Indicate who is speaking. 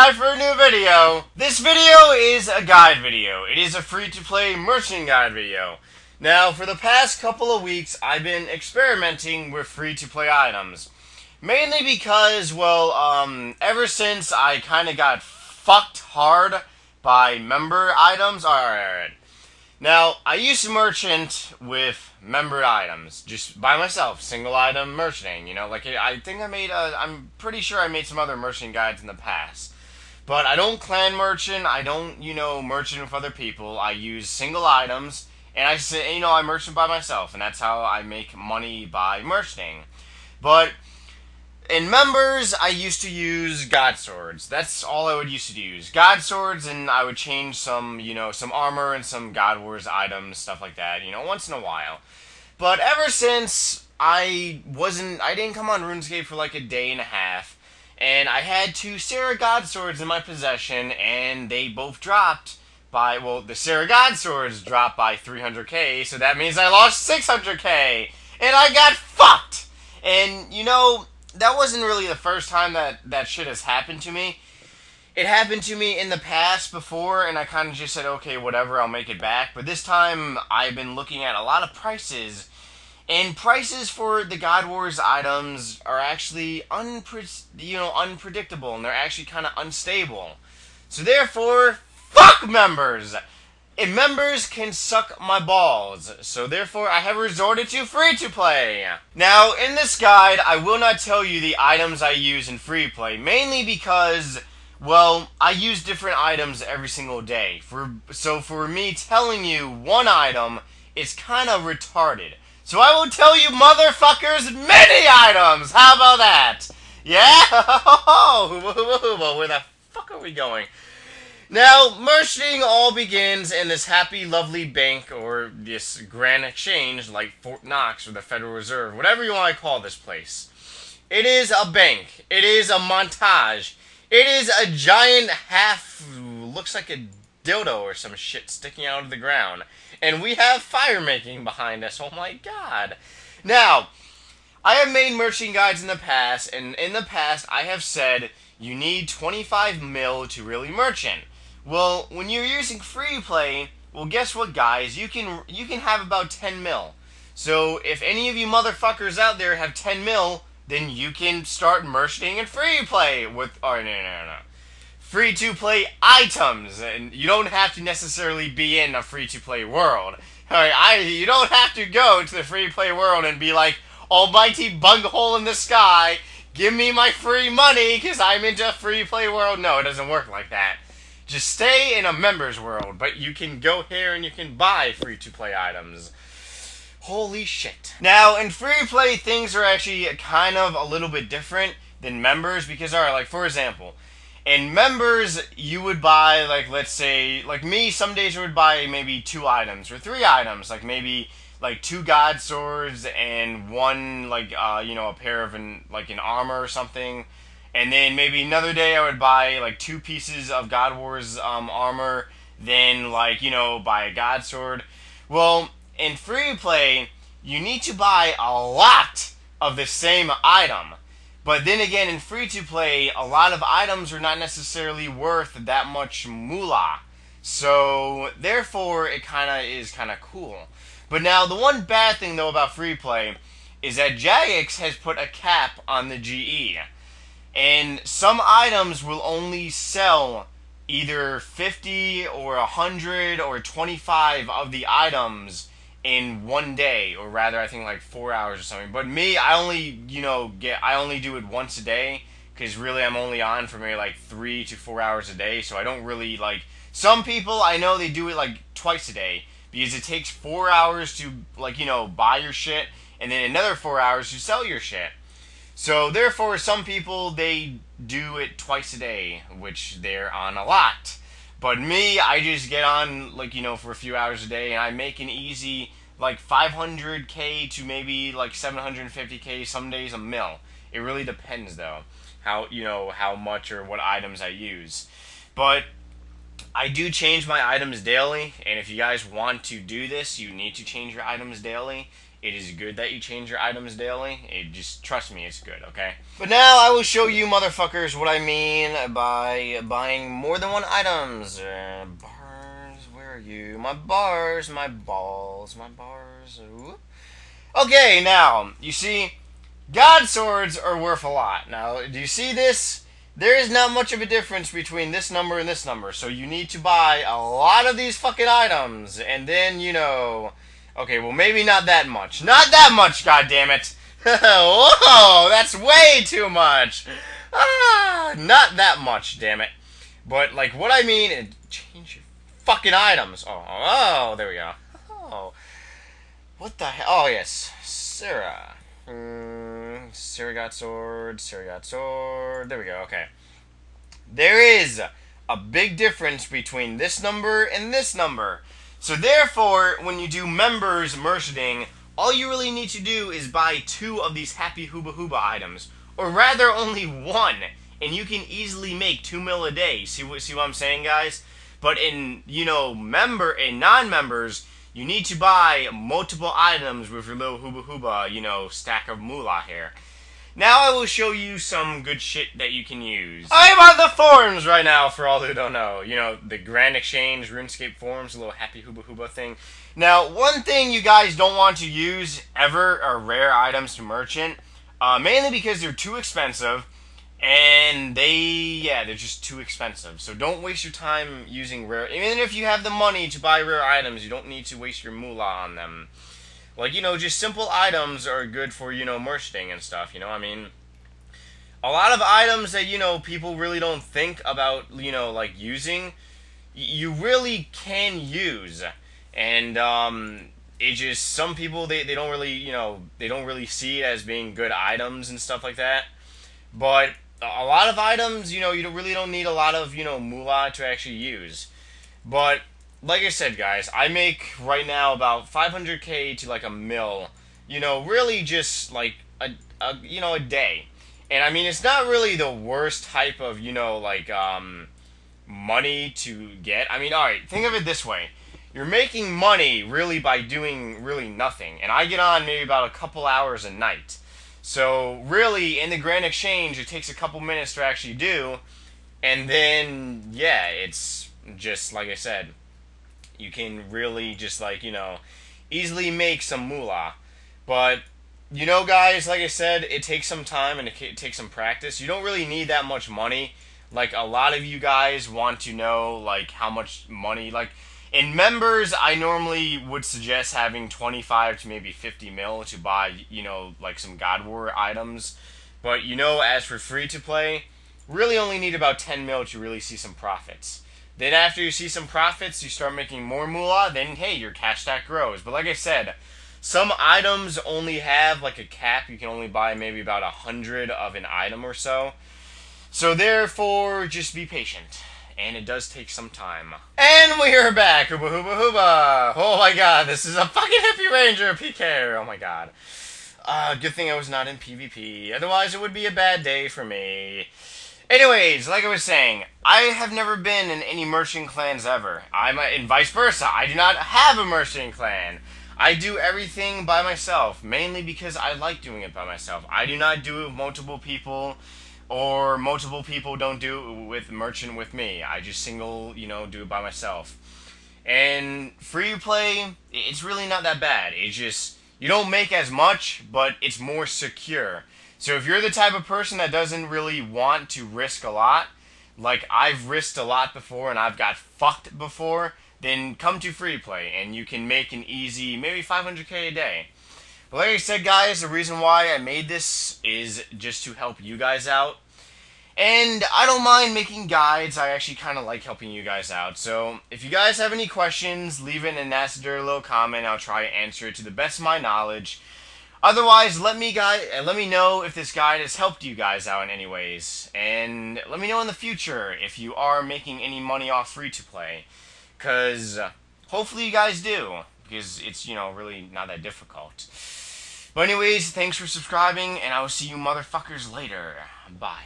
Speaker 1: subscribe for a new video. This video is a guide video. It is a free-to-play merchant guide video. Now, for the past couple of weeks, I've been experimenting with free-to-play items. Mainly because, well, ever since I kind of got fucked hard by member items. Alright. Now, I used to merchant with member items, just by myself, single item merchanting, you know, like, I'm pretty sure I made some other merchant guides in the past. But I don't clan merchant, I don't, merchant with other people, I use single items, and I merchant by myself, and that's how I make money by merchanting. But in members, I used to use God Swords. That's all I would used to use. God Swords, and I would change some, some armor and some God Wars items, stuff like that, once in a while. But ever since I didn't come on Runescape for like a day and a half, and I had two Sarah God Swords in my possession, and they both dropped by, well, the Sarah God Swords dropped by 300k, so that means I lost 600k, and I got fucked! And, that wasn't really the first time that shit has happened to me. It happened to me in the past before, and I kind of just said, okay, whatever, I'll make it back. But this time, I've been looking at a lot of prices, and prices for the God Wars items are actually unpredictable, and they're actually kind of unstable. So therefore, fuck members! And members can suck my balls, so therefore I have resorted to free-to-play. Now, in this guide, I will not tell you the items I use in free-play, mainly because, well, I use different items every single day. So for me telling you one item is kind of retarded. So I will tell you motherfuckers many items! How about that? Yeah? Well, where the fuck are we going? Now, merching all begins in this happy, lovely bank, or this grand exchange, like Fort Knox or the Federal Reserve, whatever you want to call this place. It is a bank. It is a montage. It is a giant looks like a dildo or some shit sticking out of the ground. And we have fire making behind us. Oh my god. Now, I have made merchant guides in the past, and in the past I have said you need 25 mil to really merchant. Well, when you're using free play, well, guess what, guys? You can have about 10 mil. So if any of you motherfuckers out there have 10 mil, then you can start merching in free play with free to play items, and you don't have to necessarily be in a free to play world. Alright, you don't have to go to the free play world and be like, almighty bunghole in the sky, give me my free money because I'm into a free play world. No, it doesn't work like that. Just stay in a members world, but you can go here and you can buy free-to-play items. Holy shit. Now, in free-play, things are actually kind of a little bit different than members, because, alright, like, for example, in members, you would buy, like, let's say, like me, some days I would buy maybe 2 items, or 3 items, like maybe, like, 2 God Swords, and 1, like, a pair of, an armor or something. And then maybe another day I would buy like 2 pieces of God Wars armor, then buy a God Sword. Well, in free play, you need to buy a lot of the same item. But then again, in free to play, a lot of items are not necessarily worth that much moolah. So therefore, it is kind of cool. But now, the one bad thing though about free play is that Jagex has put a cap on the GE. And some items will only sell either 50 or 100 or 25 of the items in one day, or rather I think like 4 hours or something. But me, I only do it once a day, because really I'm only on for maybe like 3 to 4 hours a day, so I don't really some people I know they do it like twice a day, because it takes 4 hours to buy your shit, and then another 4 hours to sell your shit. So, therefore, some people, they do it twice a day, which they're on a lot. But me, I just get on, for a few hours a day, and I make an easy, 500k to maybe, 750k, some days a mil. It really depends, though, how much or what items I use. But I do change my items daily, and if you guys want to do this, you need to change your items daily. It is good that you change your items daily. Just trust me, it's good, okay? But now I will show you motherfuckers what I mean by buying more than one items. Bars, where are you? My bars, my balls, my bars. Ooh. Okay, now, you see, God swords are worth a lot. Now, do you see this? There is not much of a difference between this number and this number, so you need to buy a lot of these fucking items, and then, you know... Okay, well, maybe not that much. Not that much, goddammit! Whoa, that's way too much! Not that much, damn it. But, like, what I mean is change your fucking items. Oh, there we go. Oh, what the hell? Oh, yes, Sarah. Sarah got sword, Sarah got sword. There we go, okay. There is a big difference between this number and this number. So therefore, when you do members merching, all you really need to do is buy 2 of these Happy Hooba Hooba items. Or rather, only 1. And you can easily make 2 mil a day. See what I'm saying, guys? But in, you know, non-members, you need to buy multiple items with your little Hooba Hooba, you know, stack of moolah here. Now I will show you some good shit that you can use. I'm on the forums right now, for all who don't know. You know, the Grand Exchange, Runescape forums, a little Happy Hooba Hooba thing. Now, one thing you guys don't want to use ever are rare items to merchant. Mainly because they're too expensive. And they're just too expensive. So don't waste your time using rare... Even if you have the money to buy rare items, you don't need to waste your moolah on them. Like, you know, just simple items are good for, you know, merching and stuff, you know, I mean, a lot of items that, you know, people really don't think about, you know, like, using, you really can use, and, it just, some people, they don't really, you know, they don't really see it as being good items and stuff like that, but a lot of items, you know, you really don't need a lot of, you know, moolah to actually use, but... Like I said, guys, I make right now about 500k to like 1mil, you know, really just like a day. And I mean, it's not really the worst type of, you know, like money to get. I mean, all right, think of it this way. You're making money really by doing really nothing. And I get on maybe about a couple hours a night. So really, in the Grand Exchange, it takes a couple minutes to actually do. And then, yeah, it's just, like I said, you can really just, like, you know, easily make some moolah. But, you know, guys, like I said, it takes some time and it takes some practice. You don't really need that much money. Like, a lot of you guys want to know, like, how much money, like, in members, I normally would suggest having 25 to maybe 50 mil to buy, you know, like, some God War items. But, you know, as for free-to-play, really only need about 10 mil to really see some profits. Then after you see some profits, you start making more moolah, then, hey, your cash stack grows. But like I said, some items only have, like, a cap. You can only buy maybe about 100 of an item or so. So therefore, just be patient. And it does take some time. And we are back! Hooba hooba hooba! Oh my god, this is a fucking Hippie Ranger PK! Oh my god. Good thing I was not in PvP. Otherwise, it would be a bad day for me. Anyways, like I was saying, I have never been in any merchant clans ever. And vice versa, I do not have a merchant clan. I do everything by myself, mainly because I like doing it by myself. I do not do it with multiple people, or multiple people don't do it with merchant with me. I just do it by myself. And free play, it's really not that bad. It's just, you don't make as much, but it's more secure. So if you're the type of person that doesn't really want to risk a lot, like I've risked a lot before and I've got fucked before, then come to free play and you can make an easy, maybe 500k a day. But like I said, guys, the reason why I made this is just to help you guys out. And I don't mind making guides. I actually kind of like helping you guys out. So if you guys have any questions, leave it in a nasty little comment. I'll try to answer it to the best of my knowledge. Otherwise, let me know if this guide has helped you guys out in any ways. And let me know in the future if you are making any money off free-to-play. Because hopefully you guys do. Because it's, you know, really not that difficult. But anyways, thanks for subscribing, and I will see you motherfuckers later. Bye.